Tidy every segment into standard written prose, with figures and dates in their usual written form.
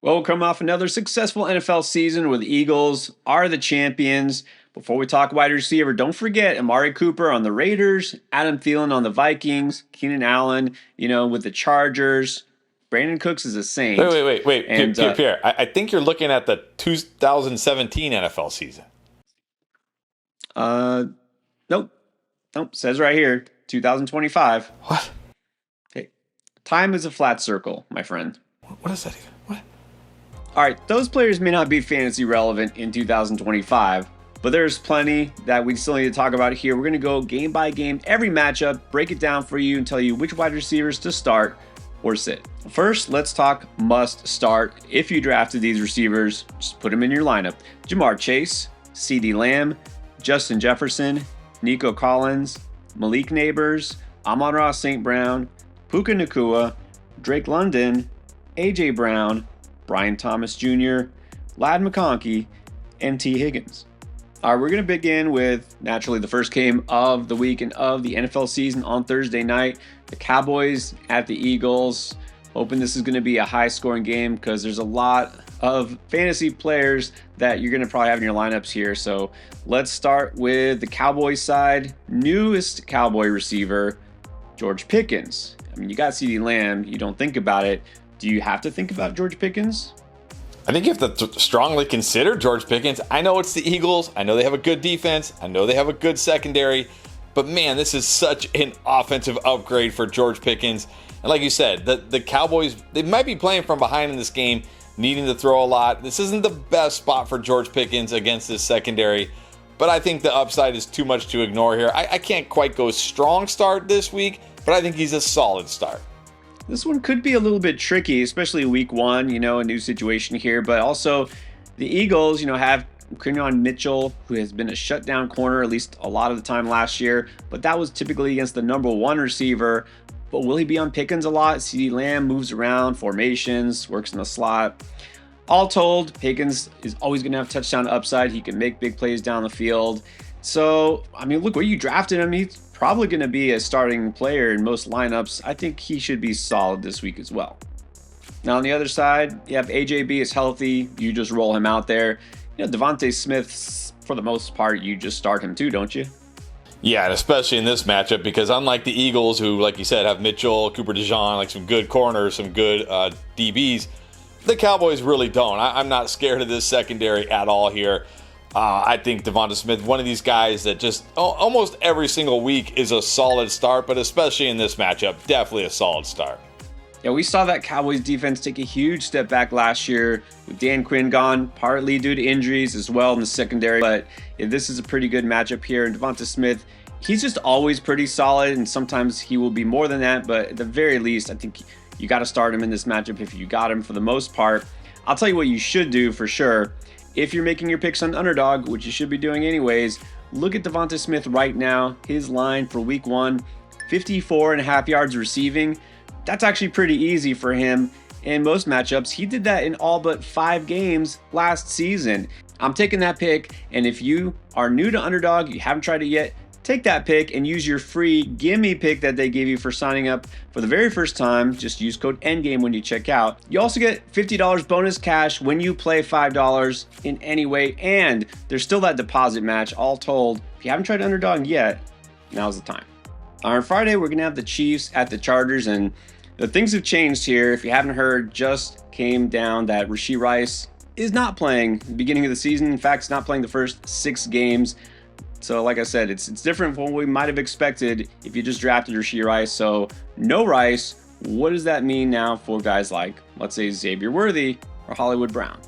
Well, we'll come off another successful NFL season where the Eagles are the champions. Before we talk wide receiver, don't forget Amari Cooper on the Raiders, Adam Thielen on the Vikings, Keenan Allen, with the Chargers. Brandon Cooks is a Saint. Wait. And Pierre, I think you're looking at the 2017 NFL season. Nope. Says right here, 2025. What? Hey, time is a flat circle, my friend. What is that even? What? All right, those players may not be fantasy relevant in 2025, but there's plenty that we still need to talk about here. We're going to go game by game, every matchup, break it down for you and tell you which wide receivers to start or sit. First, let's talk must start. If you drafted these receivers, just put them in your lineup. Jamar Chase, CeeDee Lamb, Justin Jefferson, Nico Collins, Malik Neighbors, Amon-Ra St. Brown, Puka Nacua, Drake London, A.J. Brown, Brian Thomas Jr., Ladd McConkey, and T. Higgins. All right, we're going to begin with, naturally, the first game of the week and of the NFL season on Thursday night. The Cowboys at the Eagles. Hoping this is going to be a high-scoring game because there's a lot of fantasy players that you're going to probably have in your lineups here. So let's start with the Cowboys side. Newest Cowboy receiver, George Pickens. I mean, you got CeeDee Lamb. You don't think about it. Do you have to think about George Pickens? I think you have to strongly consider George Pickens. I know it's the Eagles. I know they have a good defense. I know they have a good secondary. But man, this is such an offensive upgrade for George Pickens. And like you said, the Cowboys, they might be playing from behind in this game, needing to throw a lot. This isn't the best spot for George Pickens against this secondary. But I think the upside is too much to ignore here. I can't quite go strong start this week, but I think he's a solid start. This one could be a little bit tricky, especially week one, a new situation here. But also, the Eagles, have Quinyon Mitchell, who has been a shutdown corner at least a lot of the time last year. But that was typically against the number one receiver. But will he be on Pickens a lot? CeeDee Lamb moves around, formations, works in the slot. All told, Pickens is always going to have touchdown upside. He can make big plays down the field. So, look, where you drafted him, he's probably going to be a starting player in most lineups. I think he should be solid this week as well. Now, on the other side, if AJB is healthy, you just roll him out there. Devontae Smith, for the most part, you just start him too, don't you? Yeah, and especially in this matchup, because unlike the Eagles, who, like you said, have Mitchell, Cooper DeJean, like some good corners, some good DBs, the Cowboys really don't. I'm not scared of this secondary at all here. I think Devonta Smith, one of these guys that just almost every single week is a solid start, but especially in this matchup, definitely a solid start. Yeah, we saw that Cowboys defense take a huge step back last year with Dan Quinn gone, partly due to injuries as well in the secondary. But this is a pretty good matchup here. And Devonta Smith, he's just always pretty solid, and sometimes he will be more than that. But at the very least, I think you got to start him in this matchup if you got him for the most part. I'll tell you what you should do for sure. If you're making your picks on underdog, which you should be doing anyways, look at Devonta Smith right now. His line for week one, 54.5 yards receiving. That's actually pretty easy for him in most matchups. He did that in all but 5 games last season. I'm taking that pick, and if you are new to underdog, you haven't tried it yet, take that pick and use your free gimme pick that they give you for signing up for the very first time. Just use code ENDGAME when you check out. You also get $50 bonus cash when you play $5 in any way, and there's still that deposit match. All told, if you haven't tried underdog yet, now's the time. On Friday, we're going to have the Chiefs at the Chargers, and the things have changed here. If you haven't heard, just came down that Rashee Rice is not playing at the beginning of the season. In fact, he's not playing the first 6 games. So like I said, it's different from what we might have expected if you just drafted Rashee Rice. So no Rice. What does that mean now for guys like, let's say, Xavier Worthy or Hollywood Brown?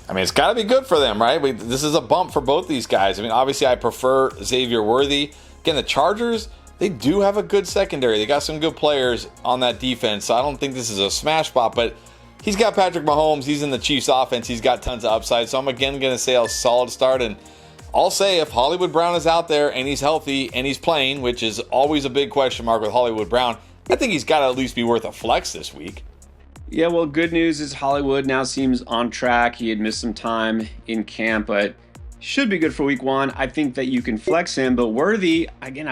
It's got to be good for them, right? This is a bump for both these guys. Obviously, I prefer Xavier Worthy. Again, the Chargers, they do have a good secondary. They got some good players on that defense. So I don't think this is a smash spot, but he's got Patrick Mahomes. He's in the Chiefs offense. He's got tons of upside. So I'm again going to say a solid start. And I'll say if Hollywood Brown is out there and he's healthy and he's playing, which is always a big question mark with Hollywood Brown, I think he's got to at least be worth a flex this week. Yeah, well, good news is Hollywood now seems on track. He had missed some time in camp, but should be good for week one. I think that you can flex him, but Worthy, again,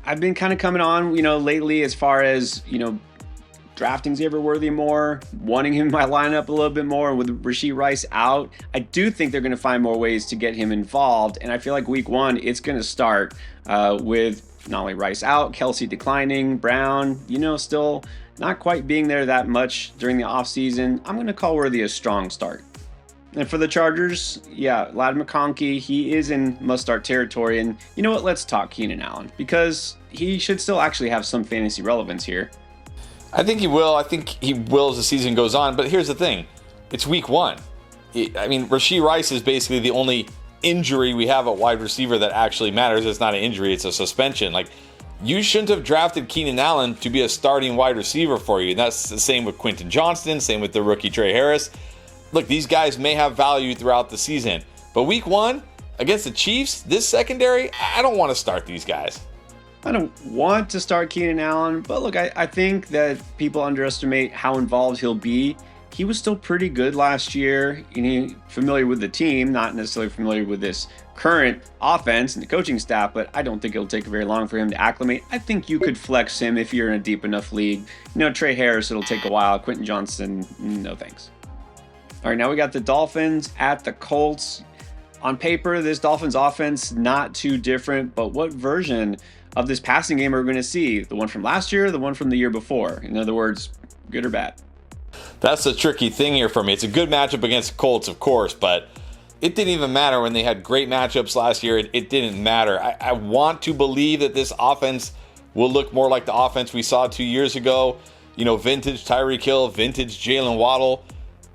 I've been kind of coming on, lately as far as, drafting Xavier Worthy more, wanting him in my lineup a little bit more. With Rashee Rice out, I do think they're going to find more ways to get him involved. And I feel like week one, it's going to start with not only Rice out, Kelsey declining, Brown, still not quite being there that much during the offseason. I'm going to call Worthy a strong start. And for the Chargers, Ladd McConkey, he is in must-start territory. And you know what? Let's talk Keenan Allen, because he should still actually have some fantasy relevance here. I think he will. I think he will as the season goes on. But here's the thing. It's week one. Rashee Rice is basically the only injury we have at wide receiver that actually matters. It's not an injury. It's a suspension. You shouldn't have drafted Keenan Allen to be a starting wide receiver for you. And that's the same with Quentin Johnston, same with the rookie Trey Harris. Look, these guys may have value throughout the season, but week one against the Chiefs, this secondary, I don't want to start these guys. I don't want to start Keenan Allen, but look, I think that people underestimate how involved he'll be. He was still pretty good last year, familiar with the team, not necessarily familiar with this current offense and the coaching staff, but I don't think it'll take very long for him to acclimate. I think you could flex him if you're in a deep enough league. Trey Harris, it'll take a while. Quentin Johnston, no thanks. All right, now we got the Dolphins at the Colts. On paper, this Dolphins offense, not too different, but what version of this passing game are we going to see? The one from last year, the one from the year before? In other words, good or bad? That's the tricky thing here for me. It's a good matchup against the Colts, of course, but it didn't even matter when they had great matchups last year. It didn't matter. I want to believe that this offense will look more like the offense we saw 2 years ago. Vintage Tyreek Hill, vintage Jalen Waddle.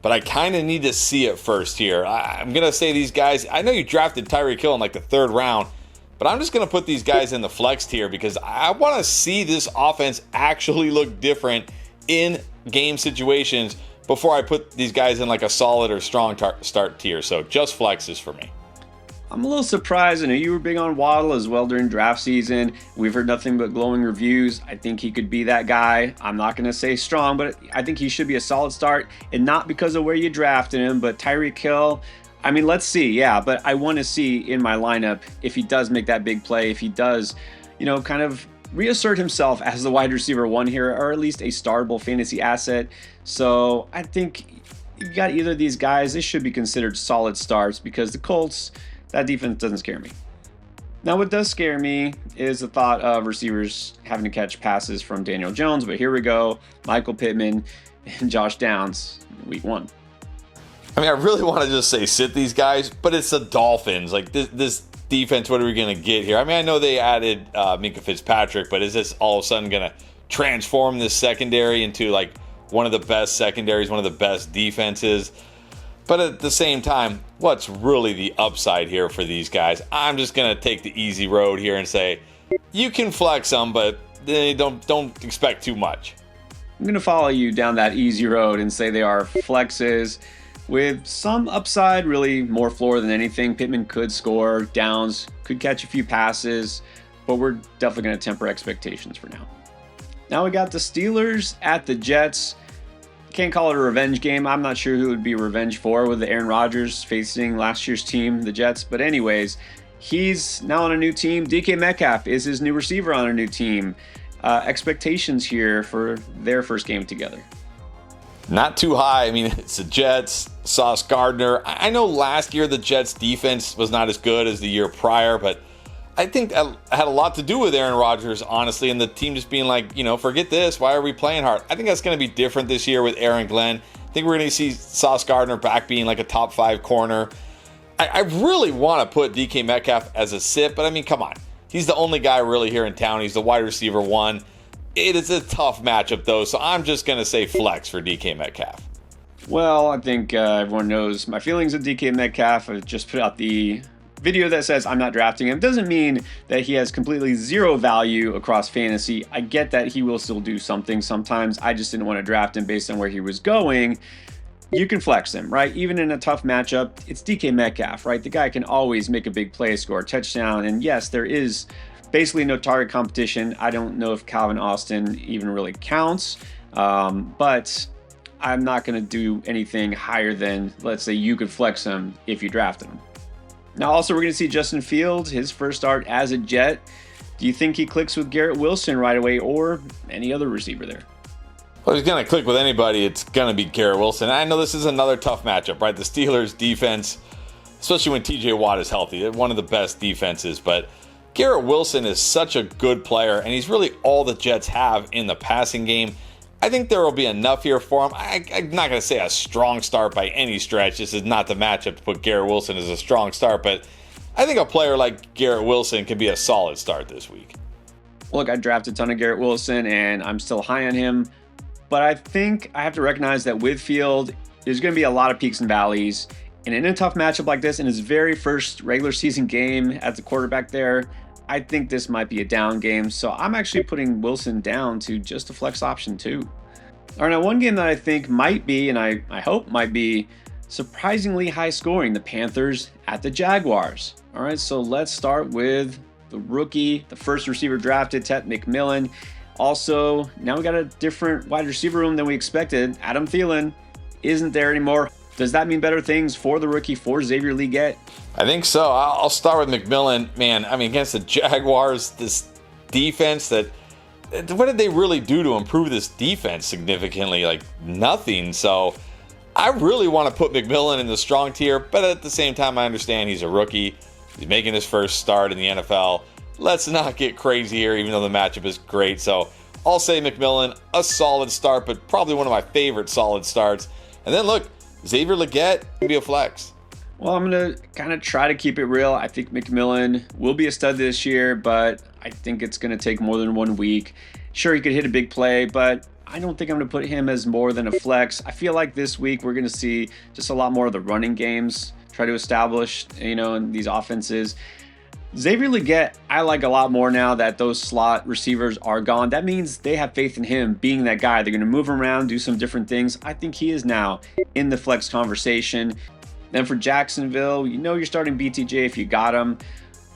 But I kind of need to see it first here. I'm going to say these guys, I know you drafted Tyreek Hill in the third round, but I'm just going to put these guys in the flex tier because I want to see this offense actually look different in game situations before I put these guys in a solid or strong start tier. So just flexes for me. I'm a little surprised. I know you were big on Waddle as well during draft season. We've heard nothing but glowing reviews. I think he could be that guy. I'm not going to say strong, but I think he should be a solid start, and not because of where you drafted him, but Tyreek Hill. Let's see. But I want to see in my lineup if he does make that big play, if he does, kind of reassert himself as the wide receiver one here, or at least a startable fantasy asset. So I think you got either of these guys. They should be considered solid starts because the Colts, that defense doesn't scare me. Now, what does scare me is the thought of receivers having to catch passes from Daniel Jones, but here we go. Michael Pittman and Josh Downs, week one. I really want to just say sit these guys, but it's the Dolphins. This defense, what are we going to get here? I know they added Minkah Fitzpatrick, but is this all of a sudden going to transform this secondary into one of the best secondaries, one of the best defenses? But at the same time, what's really the upside here for these guys? I'm just going to take the easy road here and say you can flex them, but don't expect too much. I'm going to follow you down that easy road and say they are flexes with some upside, really more floor than anything. Pittman could score, Downs could catch a few passes, but we're definitely going to temper expectations for now. Now we got the Steelers at the Jets. Can't call it a revenge game. I'm not sure who would be revenge for with Aaron Rodgers facing last year's team, the Jets. But anyways, he's now on a new team. DK Metcalf is his new receiver on a new team. Expectations here for their first game together? Not too high. It's the Jets, Sauce Gardner. I know last year the Jets defense was not as good as the year prior, but I think that had a lot to do with Aaron Rodgers, honestly, and the team just being forget this. Why are we playing hard? I think that's going to be different this year with Aaron Glenn. I think we're going to see Sauce Gardner back being a top 5 corner. I really want to put DK Metcalf as a sit, but come on. He's the only guy really here in town. He's the wide receiver one. It is a tough matchup, though, so I'm just going to say flex for DK Metcalf. Well, I think everyone knows my feelings of DK Metcalf. I just put out the video that says I'm not drafting him. Doesn't mean that he has completely zero value across fantasy. I get that he will still do something sometimes. I just didn't want to draft him based on where he was going. You can flex him, right? Even in a tough matchup, it's DK Metcalf, right? The guy can always make a big play, score a touchdown. And yes, there is basically no target competition. I don't know if Calvin Austin even really counts, but I'm not going to do anything higher than, let's say, you could flex him if you drafted him. Now, also, we're going to see Justin Fields, his first start as a Jet. Do you think he clicks with Garrett Wilson right away or any other receiver there? Well, he's going to click with anybody. It's going to be Garrett Wilson. I know this is another tough matchup, right? The Steelers defense, especially when TJ Watt is healthy, they're one of the best defenses. But Garrett Wilson is such a good player, and he's really all the Jets have in the passing game. I think there will be enough here for him. I'm not going to say a strong start by any stretch. This is not the matchup to put Garrett Wilson as a strong start, but I think a player like Garrett Wilson can be a solid start this week. Look, I drafted a ton of Garrett Wilson, and I'm still high on him. But I think I have to recognize that with Field, there's going to be a lot of peaks and valleys. And in a tough matchup like this, in his very first regular season game as the quarterback there, I think this might be a down game. So I'm actually putting Wilson down to just a flex option too. All right, now one game that I think might be, and I hope might be, surprisingly high scoring, the Panthers at the Jaguars. All right, so let's start with the rookie, the first receiver drafted, Ted McMillan. Also, now we got a different wide receiver room than we expected. Adam Thielen isn't there anymore. Does that mean better things for the rookie, for Xavier Legette? I think so. I'll start with McMillan. Man, I mean, against the Jaguars, this defense what did they really do to improve this defense significantly? Like nothing. So I really want to put McMillan in the strong tier, but at the same time, I understand he's a rookie. He's making his first start in the NFL. Let's not get crazy here, even though the matchup is great. So I'll say McMillan, a solid start, but probably one of my favorite solid starts. And then look, Xavier Legette can be a flex. Well, I'm going to kind of try to keep it real. I think McMillan will be a stud this year, but I think it's going to take more than 1 week. Sure, he could hit a big play, but I don't think I'm going to put him as more than a flex. I feel like this week we're going to see just a lot more of the running games try to establish, in these offenses. Xavier Legette, I like a lot more now that those slot receivers are gone. That means they have faith in him being that guy. They're going to move him around, do some different things. I think he is now in the flex conversation. Then for Jacksonville, you're starting BTJ if you got him.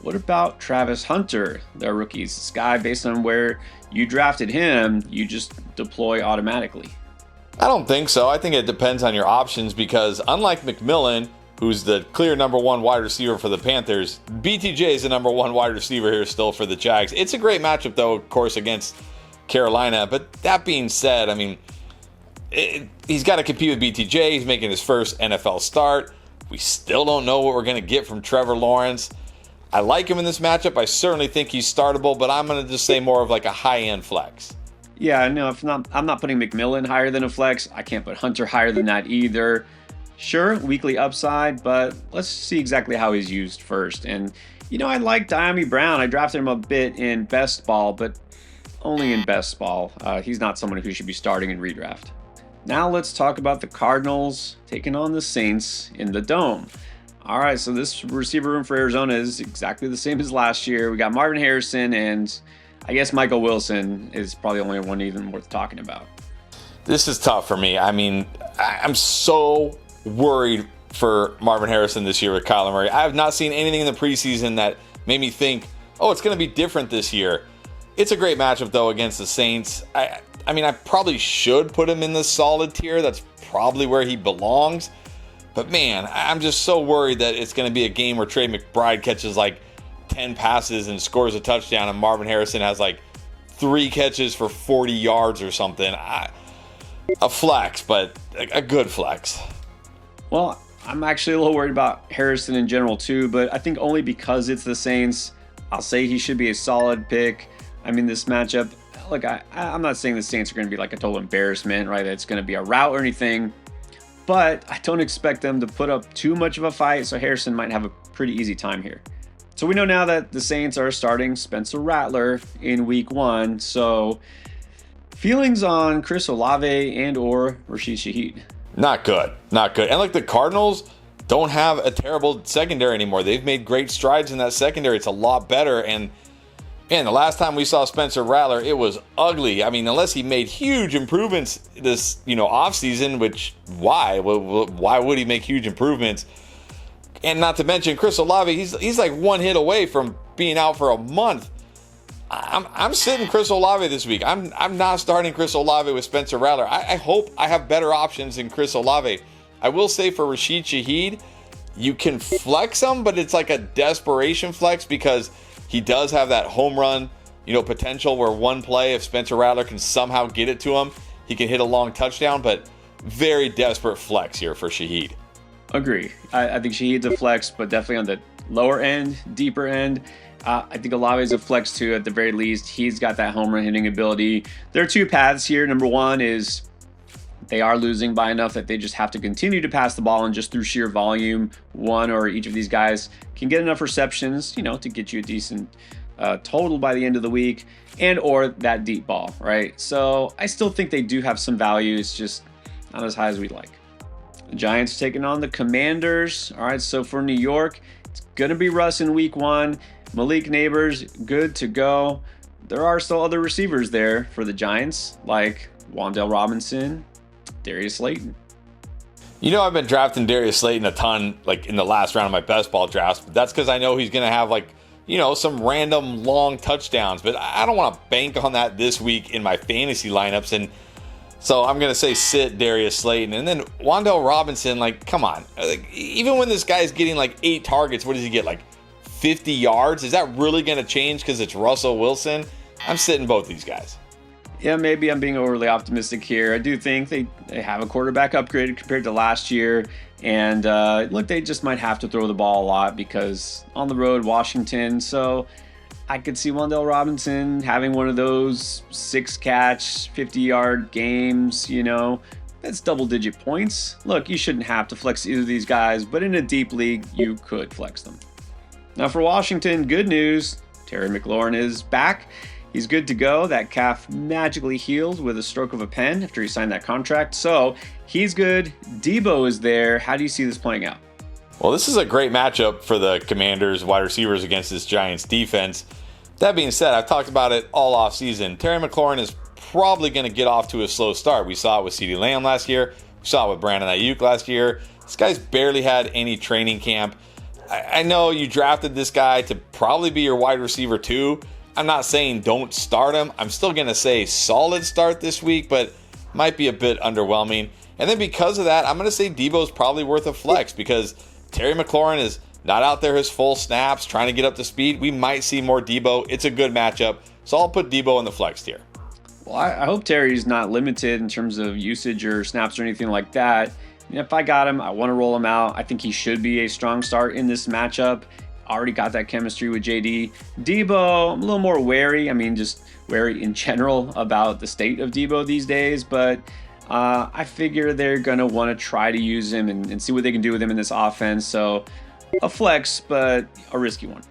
What about Travis Hunter, their rookies? This guy, based on where you drafted him, you just deploy automatically. I don't think so. I think it depends on your options because unlike McMillan, who's the clear number one wide receiver for the Panthers, BTJ is the number one wide receiver here still for the Jags. It's a great matchup, though, of course, against Carolina. But that being said, I mean, he's got to compete with BTJ. He's making his first NFL start. We still don't know what we're going to get from Trevor Lawrence. I like him in this matchup. I certainly think he's startable, but I'm going to just say more of like a high-end flex. Yeah, no, I'm not putting McMillan higher than a flex. I can't put Hunter higher than that either. Sure, weekly upside, but let's see exactly how he's used first. And, I like Diami Brown. I drafted him a bit in best ball, but only in best ball. He's not someone who should be starting in redraft. Now let's talk about the Cardinals taking on the Saints in the Dome. All right, so this receiver room for Arizona is exactly the same as last year. We got Marvin Harrison, and I guess Michael Wilson is probably the only one even worth talking about. This is tough for me. I mean, I'm so worried for Marvin Harrison this year with Kyler Murray. I have not seen anything in the preseason that made me think, it's going to be different this year. It's a great matchup, though, against the Saints. I mean, I probably should put him in the solid tier. That's probably where he belongs. But, man, I'm just so worried that it's going to be a game where Trey McBride catches, 10 passes and scores a touchdown, and Marvin Harrison has, 3 catches for 40 yards or something. A flex, but a good flex. Well, I'm actually a little worried about Harrison in general, too, but I think only because it's the Saints, I'll say he should be a solid pick. I mean, this matchup, look, I'm not saying the Saints are going to be a total embarrassment, right? It's going to be a rout or anything, but I don't expect them to put up too much of a fight, so Harrison might have a pretty easy time here. So we know now that the Saints are starting Spencer Rattler in week 1, so feelings on Chris Olave and or Rashid Shaheed? Not good. And the Cardinals don't have a terrible secondary anymore. They've made great strides in that secondary. It's a lot better. And man, the last time we saw Spencer Rattler, it was ugly. I mean, unless he made huge improvements this, offseason, which why? Why would he make huge improvements? And not to mention Chris Olave, he's like 1 hit away from being out for a month. I'm sitting Chris Olave this week. I'm not starting Chris Olave with Spencer Rattler. I hope I have better options than Chris Olave. I will say for Rashid Shaheed, you can flex him, but it's like a desperation flex because he does have that home run, potential where one play, if Spencer Rattler can somehow get it to him, he can hit a long touchdown, but very desperate flex here for Shaheed. Agree. I think Shaheed's a flex, but definitely on the lower end, deeper end. I think Olave's a flex too, at the very least. He's got that home run hitting ability. There are two paths here. Number one is they are losing by enough that they just have to continue to pass the ball, and just through sheer volume, one or each of these guys can get enough receptions, to get you a decent total by the end of the week, and or that deep ball, right? So I still think they do have some value. It's just not as high as we'd like. The Giants taking on the Commanders. All right, so for New York, it's going to be Russ in week 1. Malik Neighbors, good to go. There are still other receivers there for the Giants, like Wan'Dale Robinson, Darius Slayton. I've been drafting Darius Slayton a ton, like in the last round of my best ball drafts, but that's because I know he's going to have some random long touchdowns, but I don't want to bank on that this week in my fantasy lineups, and so I'm going to say sit Darius Slayton. And then Wan'Dale Robinson, come on. Even when this guy's getting 8 targets, what does he get, 50 yards? Is that really going to change because it's Russell Wilson? I'm sitting both these guys. Yeah, maybe I'm being overly optimistic here. I do think they have a quarterback upgrade compared to last year. And they just might have to throw the ball a lot because on the road, Washington. So I could see Wan'Dale Robinson having one of those 6-catch, 50-yard games, That's double-digit points. Look, you shouldn't have to flex either of these guys, but in a deep league, you could flex them. Now for Washington, good news. Terry McLaurin is back. He's good to go. That calf magically healed with a stroke of a pen after he signed that contract. So he's good. Debo is there. How do you see this playing out? Well, this is a great matchup for the Commanders wide receivers against this Giants defense. That being said, I've talked about it all offseason. Terry McLaurin is probably going to get off to a slow start. We saw it with CeeDee Lamb last year. We saw it with Brandon Ayuk last year. This guy's barely had any training camp. I know you drafted this guy to probably be your wide receiver too. I'm not saying don't start him. I'm still going to say solid start this week, but might be a bit underwhelming. And then because of that, I'm going to say Debo's probably worth a flex because Terry McLaurin is not out there his full snaps, trying to get up to speed. We might see more Debo. It's a good matchup, so I'll put Debo in the flex tier. Well, I hope Terry's not limited in terms of usage or snaps or anything like that. If I got him, I want to roll him out. I think he should be a strong start in this matchup. Already got that chemistry with JD. Debo, I'm a little more wary. Just wary in general about the state of Debo these days, but I figure they're going to want to try to use him and see what they can do with him in this offense. So a flex, but a risky one.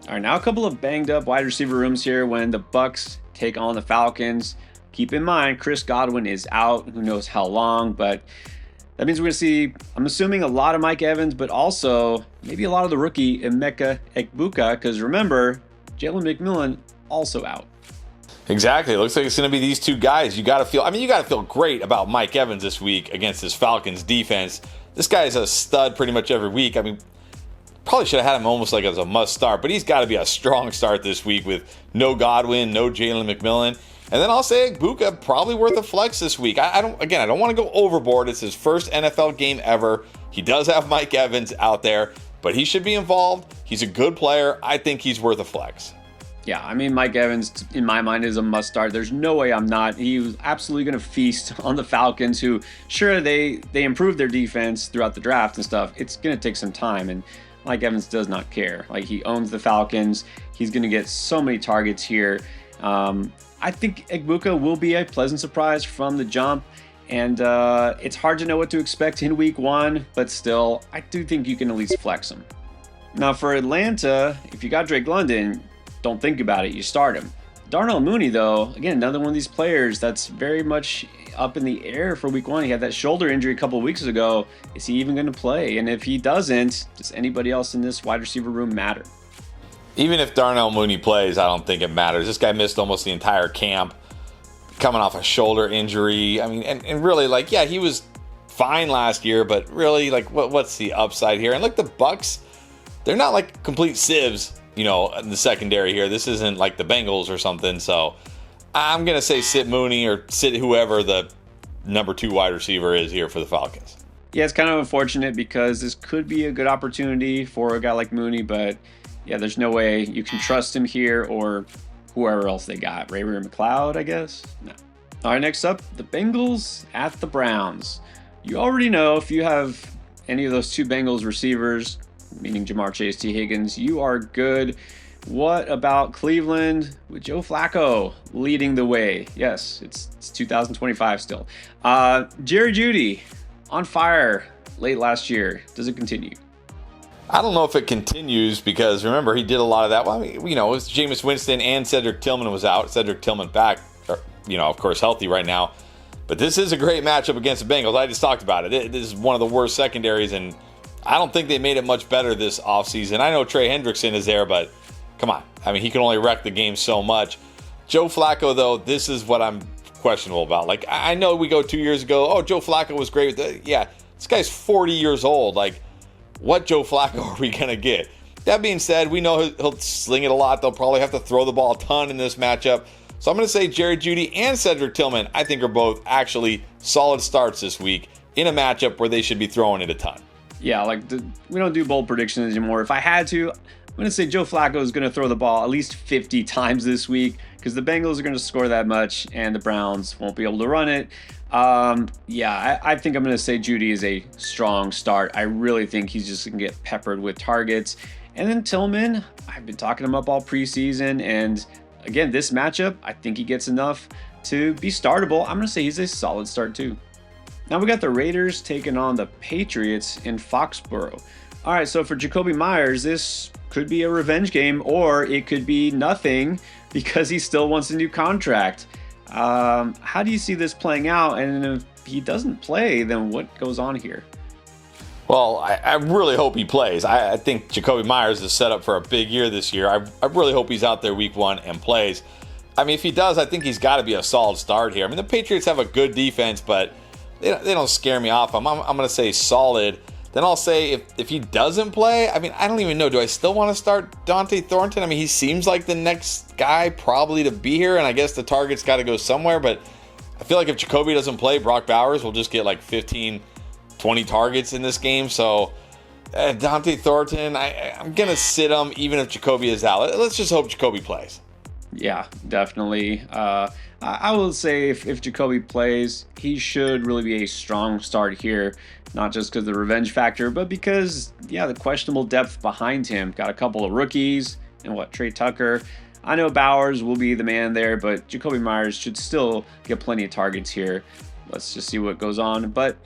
All right, now a couple of banged up wide receiver rooms here when the Bucs take on the Falcons. Keep in mind, Chris Godwin is out. Who knows how long, but that means we're going to see, I'm assuming, a lot of Mike Evans, but also maybe a lot of the rookie Emeka Egbuka, because remember, Jalen McMillan also out. Exactly. It looks like it's going to be these two guys. You got to feel great about Mike Evans this week against this Falcons defense. This guy is a stud pretty much every week. Probably should have had him almost like as a must start, but he's got to be a strong start this week with no Godwin, no Jalen McMillan. And then I'll say Egbuka probably worth a flex this week. I don't want to go overboard. It's his first NFL game ever. He does have Mike Evans out there, but he should be involved. He's a good player. I think he's worth a flex. Yeah, Mike Evans, in my mind, is a must start. There's no way I'm not. He was absolutely going to feast on the Falcons, who, sure, they improved their defense throughout the draft and stuff. It's going to take some time, and Mike Evans does not care. He owns the Falcons. He's going to get so many targets here. I think Egbuka will be a pleasant surprise from the jump, and it's hard to know what to expect in week 1, but still, I do think you can at least flex him. Now for Atlanta, if you got Drake London, don't think about it, you start him. Darnell Mooney, though, again, another one of these players that's very much up in the air for week 1. He had that shoulder injury a couple of weeks ago. Is he even going to play? And if he doesn't, does anybody else in this wide receiver room matter? Even if Darnell Mooney plays, I don't think it matters. This guy missed almost the entire camp, coming off a shoulder injury. And really, he was fine last year, but really, what's the upside here? And the Bucs, they're not complete sieves, in the secondary here. This isn't like the Bengals or something. So I'm going to say sit Mooney or sit whoever the number 2 wide receiver is here for the Falcons. Yeah, it's kind of unfortunate because this could be a good opportunity for a guy like Mooney, but yeah, there's no way you can trust him here or whoever else they got. Ray McLeod, I guess? No. All right, next up, the Bengals at the Browns. You already know if you have any of those two Bengals receivers, meaning Jamar Chase, T. Higgins, you are good. What about Cleveland with Joe Flacco leading the way? Yes, it's 2025 still. Jerry Jeudy on fire late last year. Does it continue? I don't know if it continues because remember he did a lot of that. Well, I mean, it was Jameis Winston and Cedric Tillman was out. Cedric Tillman back, of course, healthy right now. But this is a great matchup against the Bengals. I just talked about it. This is one of the worst secondaries, and I don't think they made it much better this offseason. I know Trey Hendrickson is there, but come on. I mean, he can only wreck the game so much. Joe Flacco, though, this is what I'm questionable about. Like, I know we go 2 years ago, Joe Flacco was great. Yeah, this guy's 40 years old. Like, what Joe Flacco are we going to get? That being said, we know he'll sling it a lot. They'll probably have to throw the ball a ton in this matchup. So I'm going to say Jerry Jeudy and Cedric Tillman, I think, are both actually solid starts this week in a matchup where they should be throwing it a ton. Yeah, we don't do bold predictions anymore. If I had to, I'm going to say Joe Flacco is going to throw the ball at least 50 times this week because the Bengals are going to score that much and the Browns won't be able to run it. I think I'm going to say Jeudy is a strong start. I really think he's just going to get peppered with targets. And then Tillman, I've been talking him up all preseason. And again, this matchup, I think he gets enough to be startable. I'm going to say he's a solid start too. Now we got the Raiders taking on the Patriots in Foxborough. All right, so for Jacoby Myers, this could be a revenge game or it could be nothing because he still wants a new contract. How do you see this playing out? And if he doesn't play, then what goes on here? Well, I really hope he plays. I think Jacoby Myers is set up for a big year this year. I really hope he's out there week one and plays. I mean, if he does, I think he's got to be a solid start here. I mean, the Patriots have a good defense, but they don't scare me off. I'm going to say solid. Then I'll say if he doesn't play, I mean, I don't even know. Do I still want to start Dante Thornton? I mean, he seems like the next guy probably to be here, and I guess the target's got to go somewhere. But I feel like if Jacoby doesn't play, Brock Bowers will just get like 15, 20 targets in this game. So Dante Thornton, I'm going to sit him even if Jacoby is out. Let's just hope Jacoby plays. Yeah, definitely. I will say if Jacoby plays, he should really be a strong start here. Not just because of the revenge factor, but because, the questionable depth behind him. Got a couple of rookies and Trey Tucker. I know Bowers will be the man there, but Jacoby Myers should still get plenty of targets here. Let's just see what goes on. But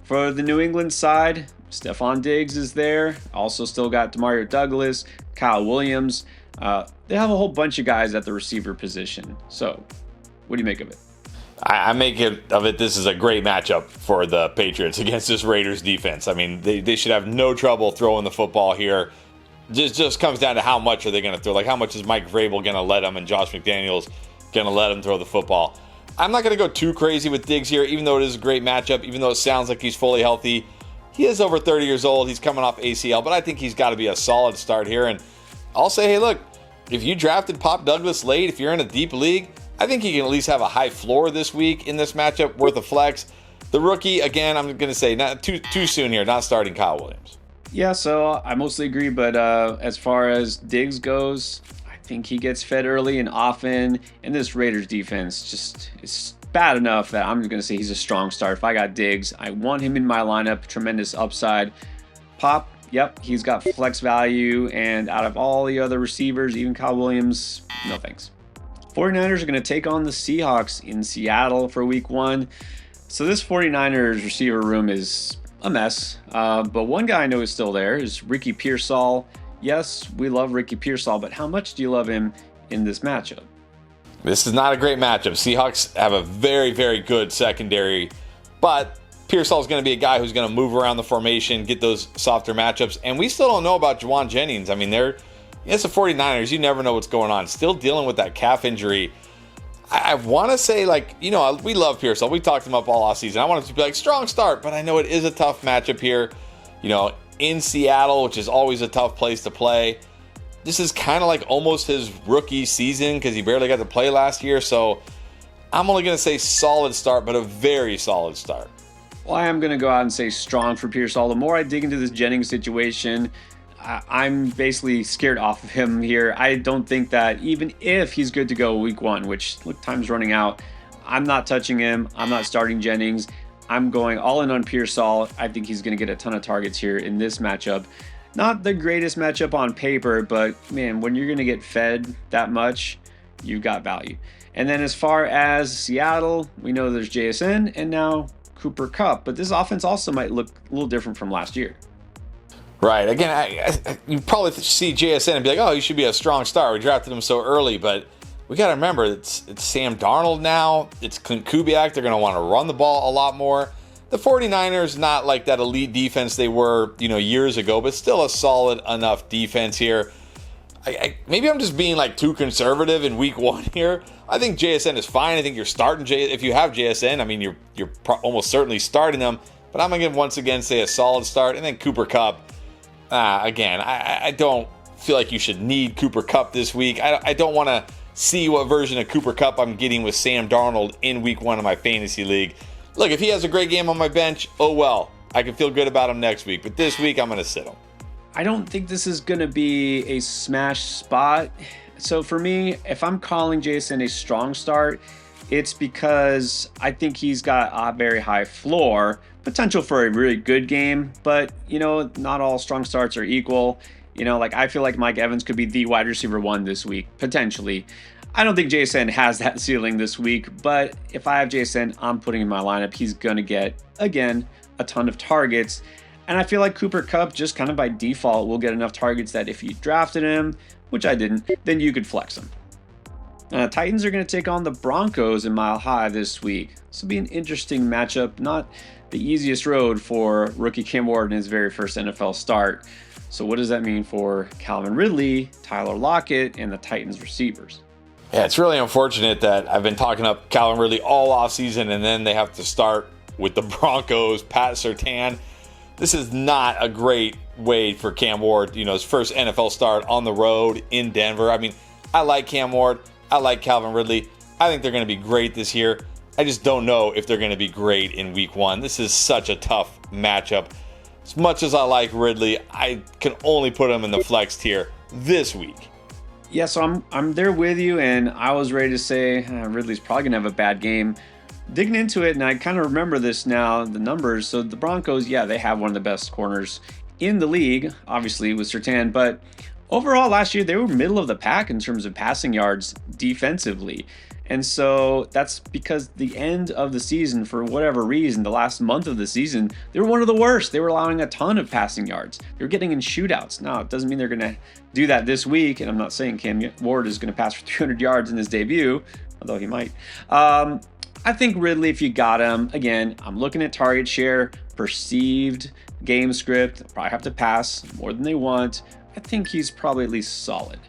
for the New England side, Stephon Diggs is there. Also still got Demario Douglas, Kyle Williams. They have a whole bunch of guys at the receiver position. So what do you make of it? I make it of it. This is a great matchup for the Patriots against this Raiders defense. I mean, they should have no trouble throwing the football here. Just comes down to how much are they going to throw. Like, how much is Mike Vrabel going to let them and Josh McDaniels going to let him throw the football? I'm not going to go too crazy with Diggs here, even though it is a great matchup, even though it sounds like he's fully healthy. He is over 30 years old. He's coming off ACL, but I think he's got to be a solid start here. And I'll say, hey, look, if you drafted Pop Douglas late, if you're in a deep league, I think he can at least have a high floor this week in this matchup worth a flex. The rookie, again, I'm going to say not too soon here, not starting Kyle Williams. Yeah, so I mostly agree, but as far as Diggs goes, I think he gets fed early and often, and this Raiders defense just is bad enough that I'm going to say he's a strong start. If I got Diggs, I want him in my lineup, tremendous upside. Pop, yep, he's got flex value, and out of all the other receivers, even Kyle Williams, no thanks. 49ers are going to take on the Seahawks in Seattle for week one. So this 49ers receiver room is a mess. But one guy I know is still there is Ricky Pearsall. Yes, we love Ricky Pearsall, but how much do you love him in this matchup? This is not a great matchup. Seahawks have a very, very good secondary, but Pearsall is going to be a guy who's going to move around the formation, get those softer matchups. And we still don't know about Juwan Jennings. I mean, it's the 49ers. You never know what's going on. Still dealing with that calf injury. I want to say, we love Pearsall. We talked him up all offseason. I want him to be strong start, but I know it is a tough matchup here. In Seattle, which is always a tough place to play. This is kind of like almost his rookie season because he barely got to play last year. So I'm only going to say solid start, but a very solid start. Well, I am going to go out and say strong for Pearsall. The more I dig into this Jennings situation, I'm basically scared off of him here. I don't think that even if he's good to go week one, which time's running out, I'm not touching him. I'm not starting Jennings. I'm going all in on Pearsall. I think he's going to get a ton of targets here in this matchup. Not the greatest matchup on paper, but man, when you're going to get fed that much, you've got value. And then as far as Seattle, we know there's JSN and now Cooper Kupp, but this offense also might look a little different from last year. Right. Again, you probably see JSN and be like, oh, he should be a strong star. We drafted him so early, but we got to remember it's Sam Darnold now. It's Clint Kubiak. They're going to want to run the ball a lot more. The 49ers, not like that elite defense they were, years ago, but still a solid enough defense here. Maybe I'm just being like too conservative in week one here. I think JSN is fine. I think you're starting if you have JSN. I mean, you're almost certainly starting them. But I'm going to once again say a solid start. And then Cooper Kupp. Again, I don't feel like you should need Cooper Kupp this week. I don't want to see what version of Cooper Kupp I'm getting with Sam Darnold in week one of my fantasy league. Look, if he has a great game on my bench, oh well. I can feel good about him next week. But this week, I'm going to sit him. I don't think this is going to be a smash spot. So for me, if I'm calling Jason a strong start, it's because I think he's got a very high floor, potential for a really good game, but not all strong starts are equal. I feel like Mike Evans could be the wide receiver 1 this week, potentially. I don't think JSN has that ceiling this week, but if I have JSN, I'm putting him in my lineup. He's going to get, again, a ton of targets. And I feel like Cooper Kupp just kind of by default will get enough targets that if you drafted him, which I didn't, then you could flex him. Titans are going to take on the Broncos in Mile High this week. This will be an interesting matchup. Not the easiest road for rookie Cam Ward in his very first NFL start. So what does that mean for Calvin Ridley, Tyler Lockett, and the Titans receivers? Yeah, it's really unfortunate that I've been talking up Calvin Ridley all offseason, and then they have to start with the Broncos, Pat Surtain. This is not a great way for Cam Ward, his first NFL start on the road in Denver. I mean, I like Cam Ward. I like Calvin Ridley. I think they're going to be great this year. I just don't know if they're going to be great in week one. This is such a tough matchup. As much as I like Ridley, I can only put him in the flex tier this week. Yeah, so I'm there with you, and I was ready to say Ridley's probably going to have a bad game. Digging into it, and I kind of remember this now, the numbers. So the Broncos, yeah, they have one of the best corners in the league, obviously with Surtain, but overall last year they were middle of the pack in terms of passing yards defensively. And so that's because the end of the season, for whatever reason, the last month of the season, they were one of the worst. They were allowing a ton of passing yards. They were getting in shootouts. Now, it doesn't mean they're going to do that this week, and I'm not saying Cam Ward is going to pass for 300 yards in his debut, although he might. I think Ridley, if you got him, again, I'm looking at target share, perceived game script. They'll probably have to pass more than they want. I think he's probably at least solid.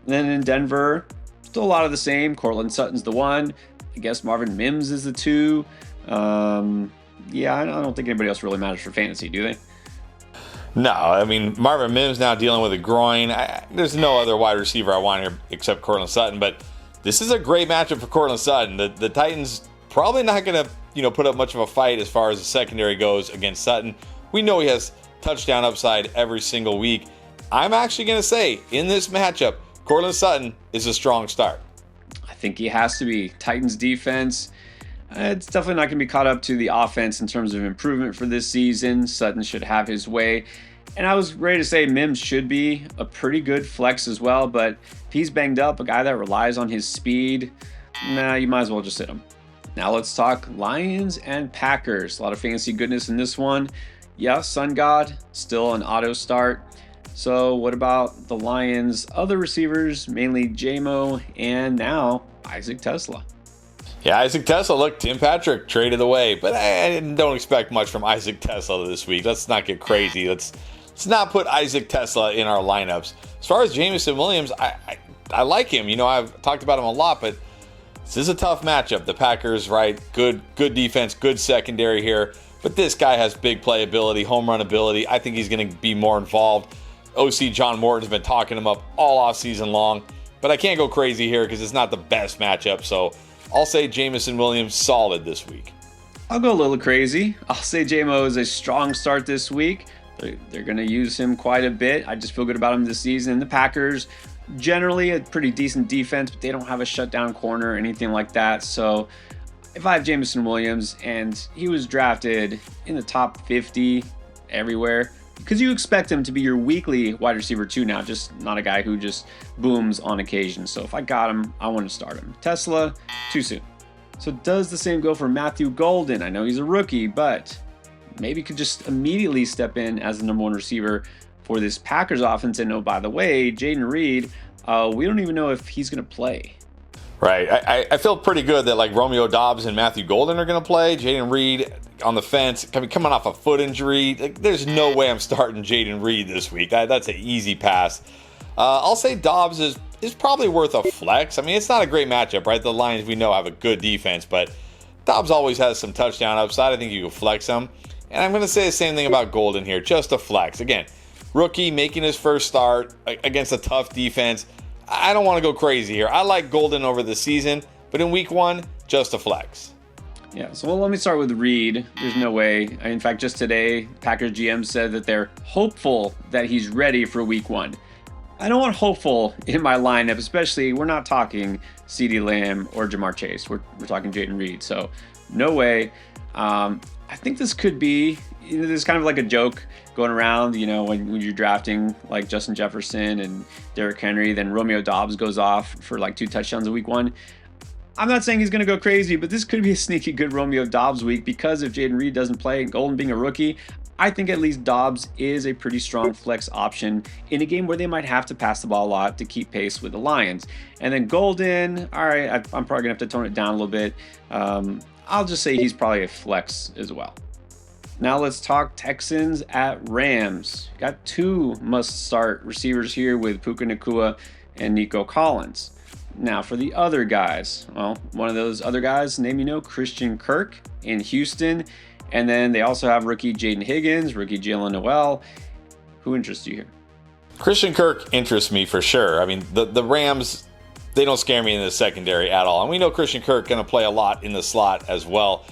And then in Denver, still a lot of the same. Cortland Sutton's the 1. I guess Marvin Mims is the 2. Yeah, I don't think anybody else really matters for fantasy, do they? No, I mean, Marvin Mims now dealing with a groin. There's no other wide receiver I want here except Cortland Sutton, but this is a great matchup for Cortland Sutton. The Titans probably not going to put up much of a fight as far as the secondary goes against Sutton. We know he has touchdown upside every single week. I'm actually going to say, in this matchup, Cortland Sutton is a strong start. I think he has to be. Titans defense, it's definitely not going to be caught up to the offense in terms of improvement for this season. Sutton should have his way. And I was ready to say Mims should be a pretty good flex as well, but if he's banged up, a guy that relies on his speed, you might as well just sit him. Now let's talk Lions and Packers. A lot of fantasy goodness in this one. Yeah, Sun God, still an auto start. So what about the Lions' other receivers, mainly J-Mo and now Isaac Tesla? Yeah, Isaac Tesla, look, Tim Patrick traded away, but I don't expect much from Isaac Tesla this week. Let's not get crazy. Let's not put Isaac Tesla in our lineups. As far as Jameson Williams, I like him. I've talked about him a lot, but this is a tough matchup. The Packers, right? Good defense, good secondary here. But this guy has big playability, home run ability. I think he's going to be more involved. OC John Morton's been talking him up all off season long. But I can't go crazy here because it's not the best matchup. So I'll say Jameson Williams solid this week. I'll go a little crazy. I'll say J-Mo is a strong start this week. They're going to use him quite a bit. I just feel good about him this season. The Packers, generally a pretty decent defense, but they don't have a shutdown corner or anything like that. So if I have Jameson Williams and he was drafted in the top 50 everywhere, because you expect him to be your weekly wide receiver 2 now, just not a guy who just booms on occasion. So if I got him, I want to start him. Tesla, too soon. So does the same go for Matthew Golden? I know he's a rookie, but maybe could just immediately step in as the number 1 receiver for this Packers offense. And oh, by the way, Jaden Reed, we don't even know if he's going to play. Right. I feel pretty good that like Romeo Doubs and Matthew Golden are going to play. Jaden Reed on the fence, coming off a foot injury. Like, there's no way I'm starting Jaden Reed this week. That's an easy pass. I'll say Doubs is probably worth a flex. I mean, it's not a great matchup, right? The Lions, we know, have a good defense, but Doubs always has some touchdown upside. I think you can flex him. And I'm going to say the same thing about Golden here, just a flex. Again, rookie making his first start against a tough defense. I don't want to go crazy here. I like Golden over the season, but in week 1, just a flex. Yeah, so let me start with Reed. There's no way. In fact, just today, Packers GM said that they're hopeful that he's ready for week 1. I don't want hopeful in my lineup, especially we're not talking CeeDee Lamb or Jamar Chase. We're talking Jaden Reed. So no way. I think this could be, this is kind of like a joke going around, when you're drafting like Justin Jefferson and Derrick Henry, then Romeo Doubs goes off for like 2 touchdowns in week 1. I'm not saying he's going to go crazy, but this could be a sneaky good Romeo Doubs week because if Jaden Reed doesn't play and Golden being a rookie, I think at least Doubs is a pretty strong flex option in a game where they might have to pass the ball a lot to keep pace with the Lions. And then Golden, all right, I'm probably going to have to tone it down a little bit. I'll just say he's probably a flex as well. Now let's talk Texans at Rams. Got 2 must-start receivers here with Puka Nacua and Nico Collins. Now for the other guys, well, one of those other guys, Christian Kirk in Houston. And then they also have rookie Jaden Higgins, rookie Jalen Noel. Who interests you here? Christian Kirk interests me for sure. I mean, the Rams, they don't scare me in the secondary at all. And we know Christian Kirk going to play a lot in the slot as well.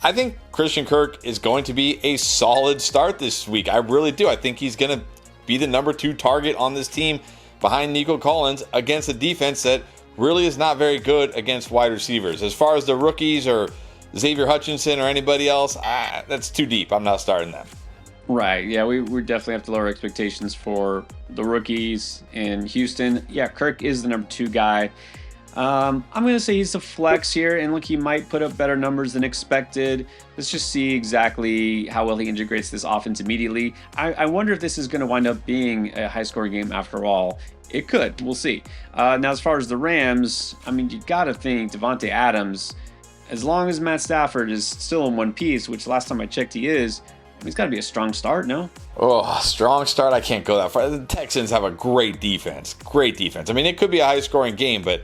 I think Christian Kirk is going to be a solid start this week. I really do. I think he's going to be the number 2 target on this team behind Nico Collins against a defense that really is not very good against wide receivers. As far as the rookies or Xavier Hutchinson or anybody else, that's too deep. I'm not starting them. Right. Yeah, we definitely have to lower expectations for the rookies in Houston. Yeah, Kirk is the number 2 guy. I'm going to say he's a flex here, and look, he might put up better numbers than expected. Let's just see exactly how well he integrates this offense immediately. I wonder if this is going to wind up being a high-scoring game after all. It could. We'll see. Now, as far as the Rams, I mean, you got to think Devontae Adams, as long as Matt Stafford is still in one piece, which last time I checked he is, he's got to be a strong start, no? Oh, strong start? I can't go that far. The Texans have a great defense. Great defense. I mean, it could be a high-scoring game, but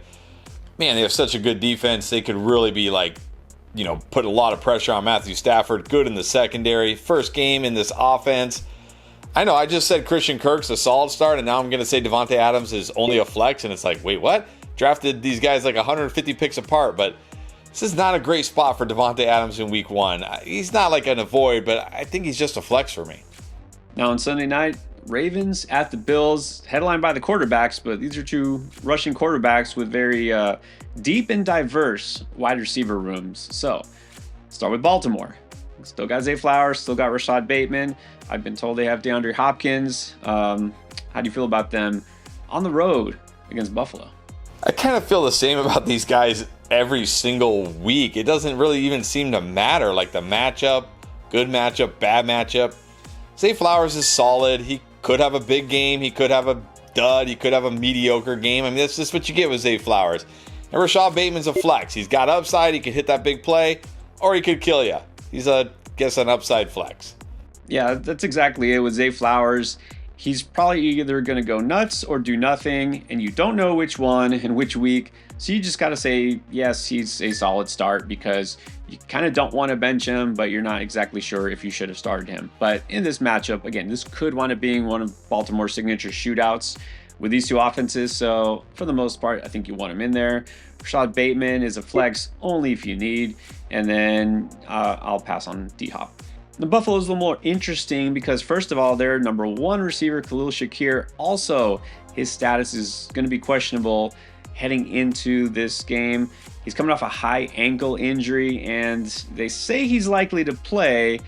man, they have such a good defense. They could really be put a lot of pressure on Matthew Stafford. Good in the secondary. First game in this offense. I know I just said Christian Kirk's a solid start, and now I'm going to say Devontae Adams is only a flex, and it's like, wait, what? Drafted these guys like 150 picks apart, but this is not a great spot for Devontae Adams in week 1. He's not like an avoid, but I think he's just a flex for me. Now on Sunday night, Ravens at the Bills, headlined by the quarterbacks, but these are 2 rushing quarterbacks with very deep and diverse wide receiver rooms. So, start with Baltimore. Still got Zay Flowers, still got Rashad Bateman. I've been told they have DeAndre Hopkins. How do you feel about them on the road against Buffalo? I kind of feel the same about these guys every single week. It doesn't really even seem to matter, like the matchup, good matchup, bad matchup. Zay Flowers is solid. He could have a big game. He could have a dud. He could have a mediocre game. I mean, that's just what you get with Zay Flowers. And Rashad Bateman's a flex. He's got upside. He could hit that big play, or he could kill you. He's an upside flex. Yeah, that's exactly it with Zay Flowers. He's probably either going to go nuts or do nothing, and you don't know which one and which week. So you just got to say, yes, he's a solid start because you kind of don't want to bench him, but you're not exactly sure if you should have started him. But in this matchup, again, this could wind up being one of Baltimore's signature shootouts with these 2 offenses. So for the most part, I think you want him in there. Rashad Bateman is a flex only if you need. And then I'll pass on D-Hop. The Buffalo's a little more interesting because, first of all, their number 1 receiver, Khalil Shakir, also his status is going to be questionable. heading into this game. He's coming off a high ankle injury, and they say he's likely to play,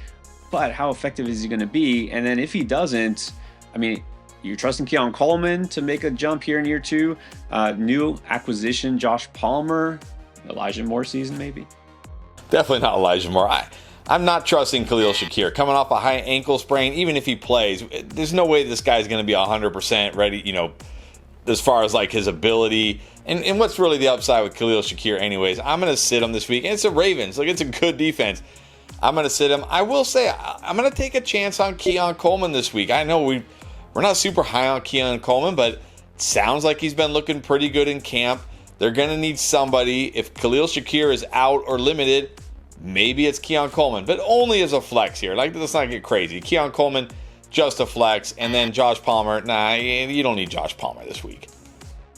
but how effective is he going to be? And then if he doesn't, I mean, you're trusting Keon Coleman to make a jump here in year 2. New acquisition, Josh Palmer, Elijah Moore season maybe? Definitely not Elijah Moore. I'm not trusting Khalil Shakir. Coming off a high ankle sprain, even if he plays, there's no way this guy's going to be 100% ready, as far as like his ability. And what's really the upside with Khalil Shakir anyways? I'm going to sit him this week. And it's the Ravens. Like, it's a good defense. I'm going to sit him. I will say, I'm going to take a chance on Keon Coleman this week. I know we're not super high on Keon Coleman, but it sounds like he's been looking pretty good in camp. They're going to need somebody. If Khalil Shakir is out or limited, maybe it's Keon Coleman, but only as a flex here. Like, let's not get crazy. Keon Coleman, just a flex. And then Josh Palmer, nah, you don't need Josh Palmer this week.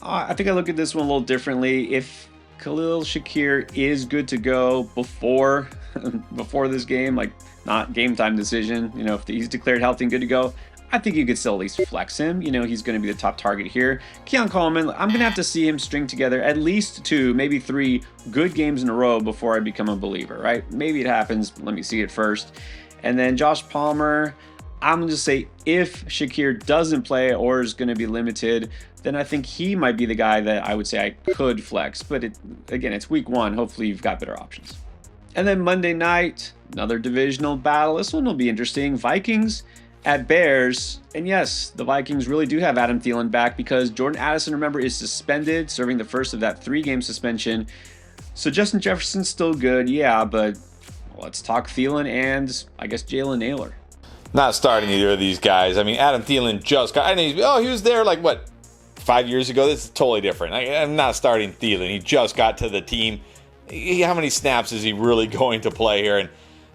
I think I look at this one a little differently. If Khalil Shakir is good to go before this game, like not game time decision, if he's declared healthy and good to go, I think you could still at least flex him. He's going to be the top target here. Keon Coleman, I'm going to have to see him string together at least 2, maybe 3 good games in a row before I become a believer, right? Maybe it happens. Let me see it first. And then Josh Palmer, I'm going to say if Shakir doesn't play or is going to be limited, then I think he might be the guy that I would say I could flex. But again, it's week 1. Hopefully you've got better options. And then Monday night, another divisional battle. This one will be interesting. Vikings at Bears. And yes, the Vikings really do have Adam Thielen back because Jordan Addison, remember, is suspended, serving the first of that 3-game suspension. So Justin Jefferson's still good, yeah, but let's talk Thielen and I guess Jalen Naylor. Not starting either of these guys. I mean, Adam Thielen just got, he was there 5 years ago? This is totally different. I'm not starting Thielen. He just got to the team. How many snaps is he really going to play here? And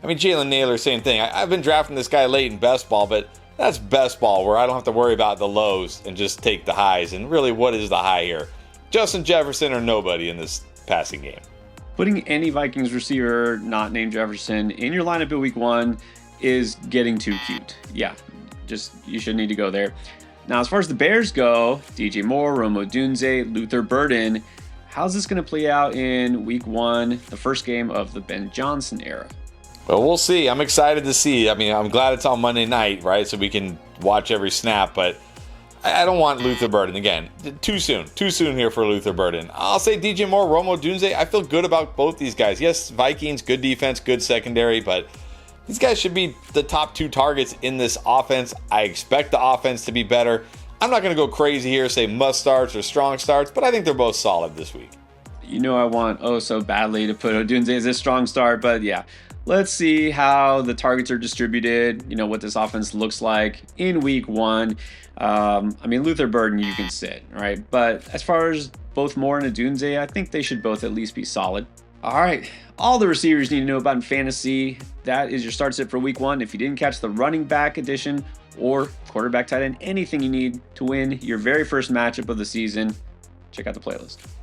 I mean, Jalen Naylor, same thing. I've been drafting this guy late in best ball, but that's best ball where I don't have to worry about the lows and just take the highs. And really, what is the high here? Justin Jefferson or nobody in this passing game. Putting any Vikings receiver not named Jefferson in your lineup in week 1 is getting too cute. Yeah, you shouldn't need to go there. Now, as far as the Bears go, DJ Moore, Rome Odunze, Luther Burden, how's this going to play out in week 1, the first game of the Ben Johnson era? Well, we'll see. I'm excited to see. I mean, I'm glad it's on Monday night, right? So we can watch every snap, but I don't want Luther Burden. Again, too soon here for Luther Burden. I'll say DJ Moore, Rome Odunze. I feel good about both these guys. Yes, Vikings, good defense, good secondary, but these guys should be the top 2 targets in this offense. I expect the offense to be better. I'm not going to go crazy here, say must starts or strong starts, but I think they're both solid this week. I want so badly to put Odunze as a strong start, but yeah. Let's see how the targets are distributed, what this offense looks like in week 1. I mean, Luther Burden, you can sit, right? But as far as both Moore and Odunze, I think they should both at least be solid. All right, all the receivers need to know about in fantasy. That is your start sit for week 1. If you didn't catch the running back edition or quarterback tight end, anything you need to win your very first matchup of the season, check out the playlist.